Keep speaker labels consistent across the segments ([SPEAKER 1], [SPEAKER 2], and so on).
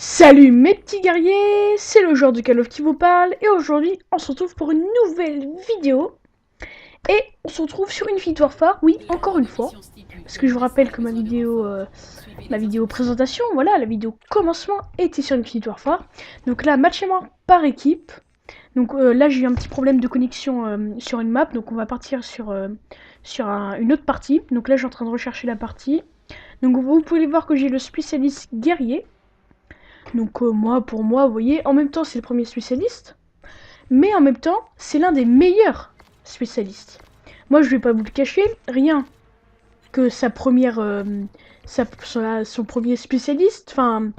[SPEAKER 1] Salut mes petits guerriers, c'est le joueur de Call of qui vous parle et aujourd'hui on se retrouve pour une nouvelle vidéo et on se retrouve sur une victoire phare, oui encore une fois, parce que je vous rappelle que ma vidéo présentation, voilà la vidéo commencement était sur une victoire phare, donc là match et mort par équipe, donc là j'ai eu un petit problème de connexion sur une map, donc on va partir sur une autre partie, donc là je suis en train de rechercher la partie, donc vous pouvez voir que j'ai le spécialiste guerrier. Donc pour moi, vous voyez, en même temps c'est le premier spécialiste, mais en même temps c'est l'un des meilleurs spécialistes. Moi je vais pas vous le cacher, rien que son premier spécialiste, enfin,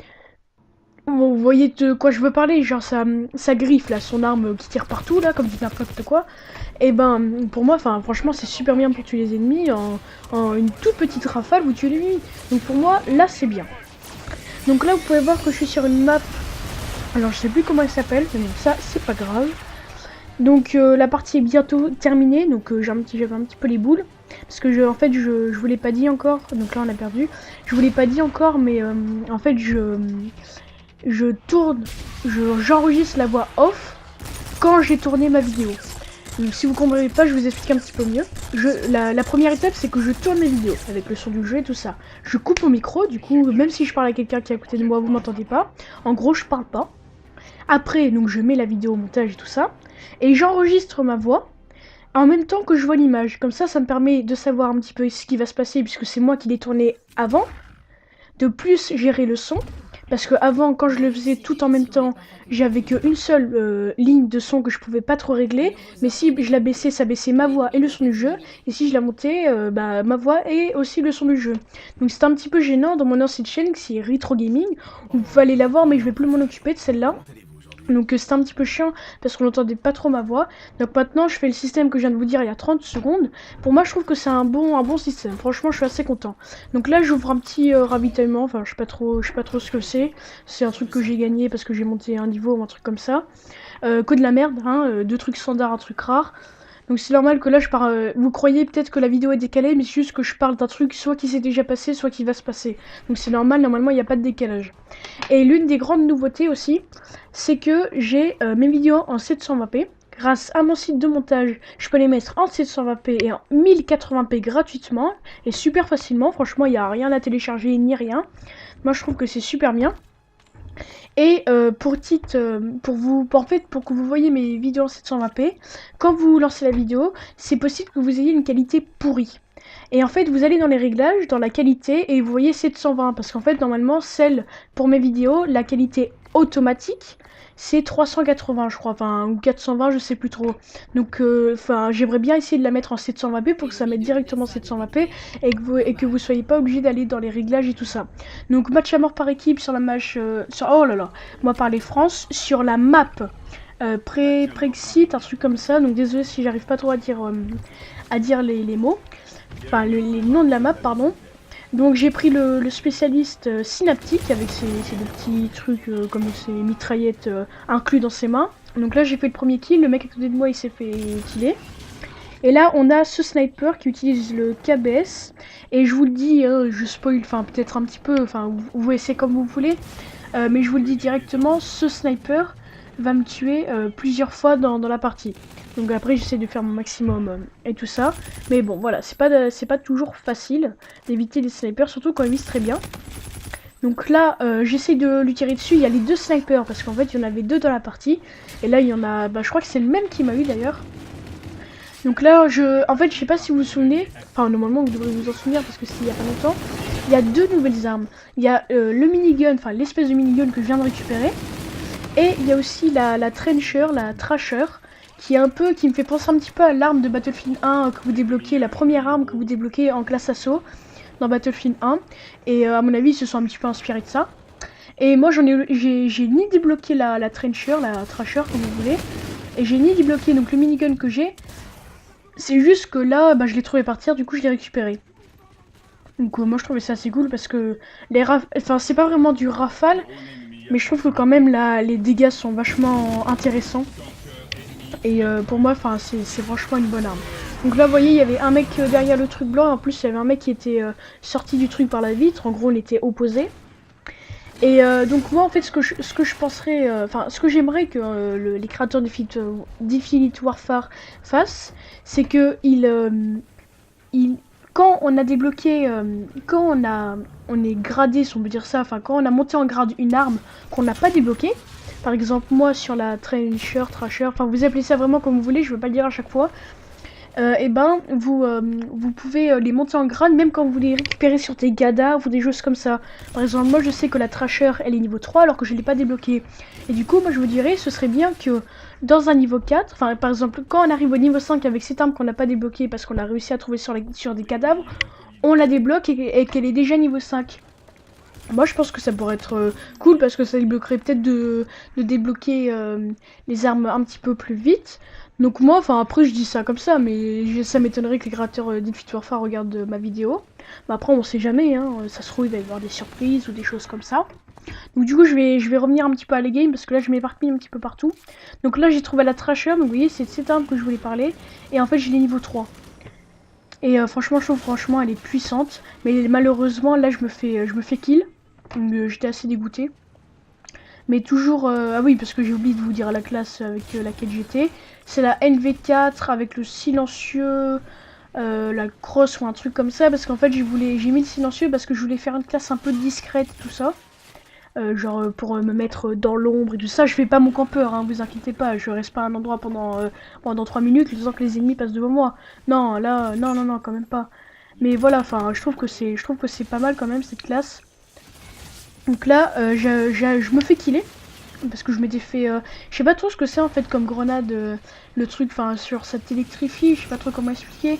[SPEAKER 1] vous voyez de quoi je veux parler, genre sa griffe là, son arme qui tire partout là, comme du n'importe quoi. Et ben pour moi, enfin franchement c'est super bien pour tuer les ennemis, en une toute petite rafale vous tuez l'ennemi. Donc pour moi là c'est bien. Donc là vous pouvez voir que je suis sur une map. Alors je sais plus comment elle s'appelle, mais bon, ça c'est pas grave. Donc la partie est bientôt terminée, donc j'avais un petit peu les boules. Parce que en fait je vous l'ai pas dit encore, donc là on a perdu. Je vous l'ai pas dit encore, mais en fait je tourne, j'enregistre la voix off quand j'ai tourné ma vidéo. Donc si vous comprenez pas, je vous explique un petit peu mieux. La première étape, c'est que je tourne mes vidéos avec le son du jeu et tout ça. Je coupe mon micro, du coup, même si je parle à quelqu'un qui est à côté de moi, vous m'entendez pas. En gros, je parle pas. Après, donc je mets la vidéo au montage et tout ça. Et j'enregistre ma voix en même temps que je vois l'image. Comme ça me permet de savoir un petit peu ce qui va se passer, puisque c'est moi qui l'ai tourné avant. De plus, gérer le son. Parce que avant, quand je le faisais tout en même temps, j'avais qu'une seule ligne de son que je pouvais pas trop régler. Mais si je la baissais, ça baissait ma voix et le son du jeu. Et si je la montais, ma voix et aussi le son du jeu. Donc c'était un petit peu gênant dans mon ancienne chaîne, qui est Retro Gaming. Vous pouvez aller la voir, mais je vais plus m'en occuper de celle-là. Donc c'était un petit peu chiant parce qu'on n'entendait pas trop ma voix. Donc maintenant je fais le système que je viens de vous dire il y a 30 secondes. Pour moi je trouve que c'est un bon système. Franchement je suis assez content. Donc là j'ouvre un petit ravitaillement. Enfin je sais pas trop ce que c'est. C'est un truc que j'ai gagné parce que j'ai monté un niveau ou un truc comme ça. Que de la merde, hein. Deux trucs standards, un truc rare. Donc c'est normal que là je pars. Vous croyez peut-être que la vidéo est décalée, mais c'est juste que je parle d'un truc soit qui s'est déjà passé, soit qui va se passer. Donc c'est normal, normalement il n'y a pas de décalage. Et l'une des grandes nouveautés aussi, c'est que j'ai mes vidéos en 720p. Grâce à mon site de montage, je peux les mettre en 720p et en 1080p gratuitement et super facilement. Franchement, il n'y a rien à télécharger ni rien. Moi, je trouve que c'est super bien. Et pour que vous voyez mes vidéos en 720p, quand vous lancez la vidéo, c'est possible que vous ayez une qualité pourrie. Et en fait, vous allez dans les réglages, dans la qualité, et vous voyez 720, parce qu'en fait, normalement, celle pour mes vidéos, la qualité automatique, c'est 380, je crois, enfin, ou 420, je sais plus trop. Donc, j'aimerais bien essayer de la mettre en 720p pour que ça mette directement 720p et que vous soyez pas obligé d'aller dans les réglages et tout ça. Donc, match à mort par équipe sur la match, oh là là, moi parler France, sur la map Brexit, un truc comme ça. Donc, désolé si j'arrive pas trop à dire les mots. Enfin, les noms de la map, pardon. Donc j'ai pris le spécialiste synaptique avec ses deux petits trucs comme ces mitraillettes inclus dans ses mains. Donc là j'ai fait le premier kill, le mec à côté de moi il s'est fait killer. Et là on a ce sniper qui utilise le KBS. Et je vous le dis, je spoil, enfin peut-être un petit peu, enfin vous essayez comme vous voulez. Mais je vous le dis directement, ce sniper va me tuer plusieurs fois dans la partie. Donc après j'essaie de faire mon maximum et tout ça. Mais bon voilà, c'est pas toujours facile d'éviter les snipers, surtout quand ils visent très bien. Donc là j'essaie de lui tirer dessus, il y a les deux snipers parce qu'en fait il y en avait deux dans la partie. Et là il y en a, je crois que c'est le même qui m'a eu d'ailleurs. Donc là en fait je sais pas si vous vous souvenez, enfin normalement vous devrez vous en souvenir parce que c'est il y a pas longtemps. Il y a deux nouvelles armes. Il y a le minigun, enfin l'espèce de minigun que je viens de récupérer. Et il y a aussi la trencher, la trasher, qui me fait penser un petit peu à l'arme de Battlefield 1 que vous débloquez, la première arme que vous débloquez en classe assaut dans Battlefield 1. Et à mon avis, ils se sont un petit peu inspirés de ça. Et moi, j'ai ni débloqué la trencher, la trasher, comme vous voulez, et j'ai ni débloqué donc le minigun que j'ai. C'est juste que là, je l'ai trouvé par terre, du coup, je l'ai récupéré. Donc moi, je trouvais ça assez cool parce que enfin, c'est pas vraiment du rafale. Mais je trouve que quand même les dégâts sont vachement intéressants. Et pour moi, c'est franchement une bonne arme. Donc là, vous voyez, il y avait un mec derrière le truc blanc. En plus, il y avait un mec qui était sorti du truc par la vitre. En gros, on était opposés. Et donc moi en fait ce que je penserais, enfin ce que j'aimerais que les créateurs d'Infinite Warfare fassent, c'est que ils, quand on a débloqué, quand on est gradé, si on peut dire ça, enfin quand on a monté en grade une arme qu'on n'a pas débloquée, par exemple moi sur la Trasher, enfin vous appelez ça vraiment comme vous voulez, je veux pas le dire à chaque fois, et ben vous pouvez les monter en grade même quand vous les récupérez sur des cadavres ou des choses comme ça. Par exemple moi je sais que la Trasher elle est niveau 3 alors que je l'ai pas débloquée. Et du coup moi je vous dirais ce serait bien que dans un niveau 4, enfin par exemple quand on arrive au niveau 5 avec cette arme qu'on n'a pas débloquée parce qu'on a réussi à trouver sur des cadavres, on la débloque et qu'elle est déjà niveau 5. Moi je pense que ça pourrait être cool parce que ça débloquerait peut-être de débloquer les armes un petit peu plus vite. Donc moi, enfin après je dis ça comme ça, mais ça m'étonnerait que les créateurs d'Infinite Warfare regardent ma vidéo. Mais après on sait jamais, hein, ça se trouve il va y avoir des surprises ou des choses comme ça. Donc du coup je vais revenir un petit peu à la game parce que là je m'éparpille un petit peu partout. Donc là j'ai trouvé la Trasher, donc vous voyez c'est de cette arme que je voulais parler. Et en fait j'ai les niveaux 3. Et franchement je trouve franchement elle est puissante. Mais malheureusement là je me fais kill. Donc j'étais assez dégoûté. Mais toujours... ah oui, parce que j'ai oublié de vous dire la classe avec laquelle j'étais. C'est la NV4 avec le silencieux, la crosse ou un truc comme ça. Parce qu'en fait, j'ai mis le silencieux parce que je voulais faire une classe un peu discrète, tout ça. Genre pour me mettre dans l'ombre et tout ça. Je fais pas mon campeur, hein, vous inquiétez pas. Je reste pas à un endroit pendant 3 minutes, le temps que les ennemis passent devant moi. Non, là, non, non, non, quand même pas. Mais voilà, enfin, je trouve que c'est pas mal quand même cette classe. Donc là, je me fais killer. Parce que je m'étais fait... je sais pas trop ce que c'est en fait comme grenade, le truc, enfin sur ça t'électrifie, je sais pas trop comment expliquer.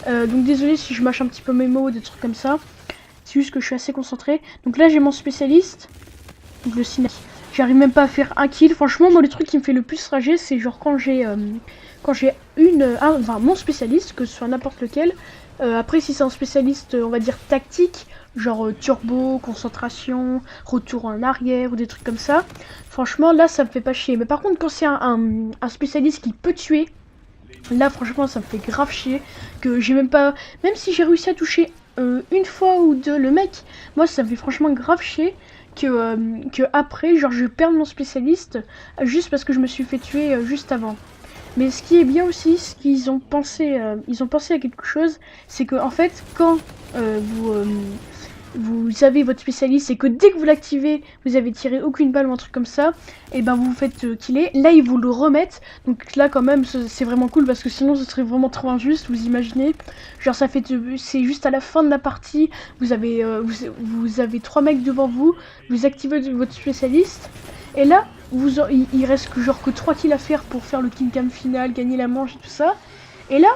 [SPEAKER 1] Donc désolé si je mâche un petit peu mes mots, des trucs comme ça. C'est juste que je suis assez concentré. Donc là j'ai mon spécialiste, donc le ciné. J'arrive même pas à faire un kill. Franchement moi le truc qui me fait le plus rager c'est genre quand j'ai enfin mon spécialiste, que ce soit n'importe lequel. Après si c'est un spécialiste on va dire tactique, genre turbo, concentration, retour en arrière ou des trucs comme ça, franchement là ça me fait pas chier. Mais par contre quand c'est un spécialiste qui peut tuer, là franchement ça me fait grave chier, que j'ai même pas, même si j'ai réussi à toucher une fois ou deux le mec, moi ça me fait franchement grave chier que après genre je perde mon spécialiste juste parce que je me suis fait tuer juste avant. Mais ce qui est bien aussi, ce qu'ils ont pensé, ils ont pensé à quelque chose, c'est que en fait, quand vous avez votre spécialiste et que dès que vous l'activez, vous avez tiré aucune balle ou un truc comme ça, et ben vous vous faites killer. Là, ils vous le remettent. Donc là, quand même, c'est vraiment cool parce que sinon, ce serait vraiment trop injuste. Vous imaginez, genre ça fait, c'est juste à la fin de la partie, vous avez 3 mecs devant vous, vous activez votre spécialiste, et là, il reste que genre que 3 kills à faire pour faire le kill cam final, gagner la manche et tout ça. Et là,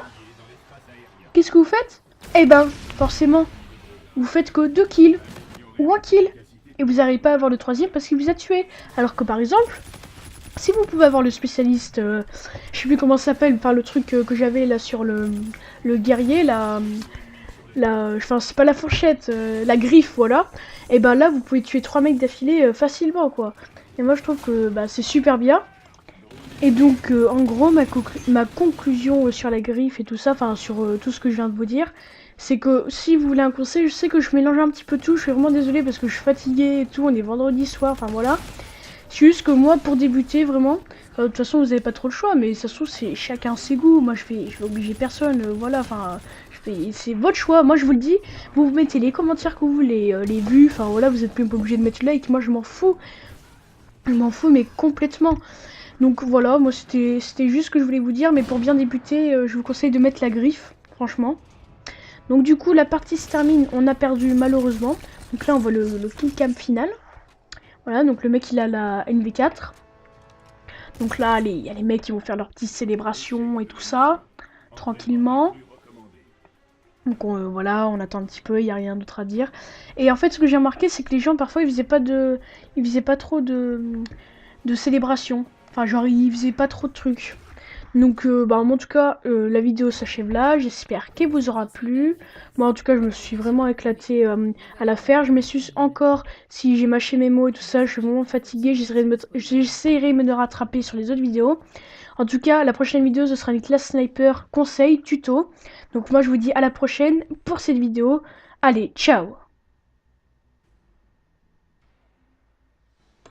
[SPEAKER 1] qu'est-ce que vous faites? Eh ben, forcément, vous faites que 2 kills ou 1 kill. Et vous n'arrivez pas à avoir le troisième parce qu'il vous a tué. Alors que par exemple, si vous pouvez avoir le spécialiste, je sais plus comment ça s'appelle, enfin le truc que j'avais là sur le guerrier, enfin c'est pas la fourchette, la griffe, voilà. Et ben là, vous pouvez tuer 3 mecs d'affilée facilement, quoi. Et moi je trouve que bah, c'est super bien. Et donc en gros ma conclusion sur la griffe et tout ça, enfin sur tout ce que je viens de vous dire, c'est que si vous voulez un conseil, je sais que je mélange un petit peu tout, je suis vraiment désolée parce que je suis fatiguée et tout, on est vendredi soir, enfin voilà. C'est juste que moi pour débuter vraiment, de toute façon vous avez pas trop le choix, mais ça se trouve c'est chacun ses goûts, moi je vais obliger personne, voilà, enfin c'est votre choix, moi je vous le dis, vous mettez les commentaires que vous voulez, les vues, enfin voilà, vous êtes même pas obligé de mettre like, moi je m'en fous mais complètement. Donc voilà, moi c'était juste ce que je voulais vous dire, mais pour bien débuter, je vous conseille de mettre la griffe, franchement. Donc du coup, la partie se termine, on a perdu malheureusement. Donc là, on voit le kill cam final. Voilà, donc le mec il a la NV4. Donc là, il y a les mecs qui vont faire leur petite célébration et tout ça, tranquillement. Donc voilà, on attend un petit peu, il n'y a rien d'autre à dire. Et en fait, ce que j'ai remarqué, c'est que les gens, parfois, ils faisaient pas trop de célébration. Enfin, genre, ils faisaient pas trop de trucs. Donc, bah, en tout cas, la vidéo s'achève là. J'espère qu'elle vous aura plu. Moi, en tout cas, je me suis vraiment éclatée à la faire. Je m'excuse encore si j'ai mâché mes mots et tout ça. Je suis vraiment fatiguée. J'essaierai de me rattraper sur les autres vidéos. En tout cas, la prochaine vidéo, ce sera une classe sniper conseil, tuto. Donc, moi, je vous dis à la prochaine pour cette vidéo. Allez, ciao!